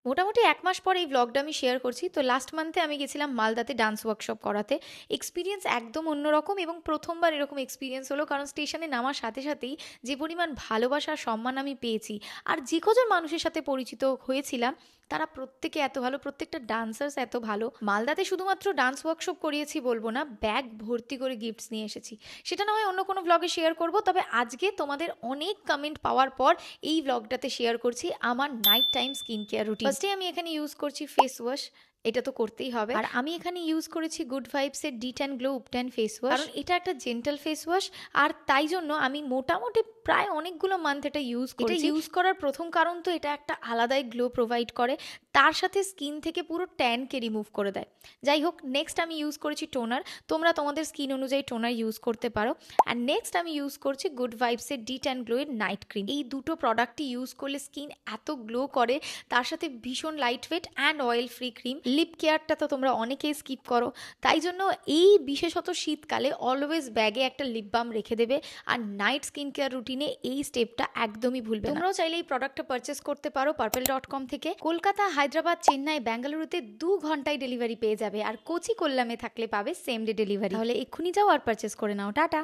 মোটামুটি ১ মাস পর এই ভ্লগটা আমি শেয়ার করছি। তো লাস্ট মান্থে আমি গেছিলাম মালদাতে ডান্স ওয়ার্কশপ করাতে। এক্সপেরিয়েন্স একদম অন্যরকম এবং ১ম বার এরকম এক্সপেরিয়েন্স হলো, কারণ স্টেশনে নামার সাথে সাথেই যে পরিমাণ ভালোবাসা আর সম্মান আমি পেয়েছি, আর যে কজন মানুষের সাথে পরিচিত হয়েছিলাম তারা প্রত্যেকে এত ভালো, প্রত্যেকটা ডান্সার্স এত ভালো। মালদাতে শুধুমাত্র ডান্স ওয়ার্কশপ করিয়েছি বলবো না, ব্যাগ ভর্তি করে গিফটস নিয়ে এসেছি। সেটা না হয় অন্য কোনো ভ্লগে শেয়ার করব, তবে আজকে তোমাদের অনেক কমেন্ট পাওয়ার পর এই ভ্লগটাতে শেয়ার করছি আমার night time skin care routine. ফার্স্টে আমি এখানে ইউজ করছি ফেস ওয়াশ, এটা তো করতেই হবে। আর আমি এখানে ইউজ করেছি গুড ভাইবসের detan glow ubtan face wash, কারণ এটা একটা জেন্টাল ফেস ওয়াশ। আর তাই জন্য আমি মোটামুটি প্রায় অনেকগুলো মান্থ এটা ইউজ করেছি। এটা ইউজ করার প্রথম কারণ তো এটা একটা আলাদাই গ্লো প্রোভাইড করে, তার সাথে স্কিন থেকে পুরো ট্যানকে রিমুভ করে দেয়। যাই হোক, নেক্সট আমি ইউজ করেছি টোনার। তোমরা তোমাদের স্কিন অনুযায়ী টোনার ইউজ করতে পারো। অ্যান্ড নেক্সট আমি ইউজ করছি গুড ভাইবসের ডিট্যান গ্লো এর নাইট ক্রিম। এই দুটো প্রোডাক্টই ইউজ করলে স্কিন এত গ্লো করে, তার সাথে ভীষণ light weight and oil free cream. Lip কেয়ারটা তো তোমরা অনেকেই স্কিপ করো, তাই জন্য এই বিশেষত শীতকালে অলওয়েজ ব্যাগে একটা লিপ বাম রেখে দেবে। আর নাইট স্কিন কেয়ার রুটিনে এই স্টেপটা একদমই ভুলবে না। তোমরাও চাইলে এই প্রোডাক্টটা পারচেস করতে পারো purple.com থেকে। কলকাতা, হায়দ্রাবাদ, চেন্নাই, বেঙ্গালুরুতে 2 ঘন্টায় ডেলিভারি পেয়ে যাবে, আর কোচি কোল্লামে থাকলে পাবে সেম ডে ডেলিভারি। তাহলে এক্ষুনি যাও আর পারচেস করে নাও। টাটা।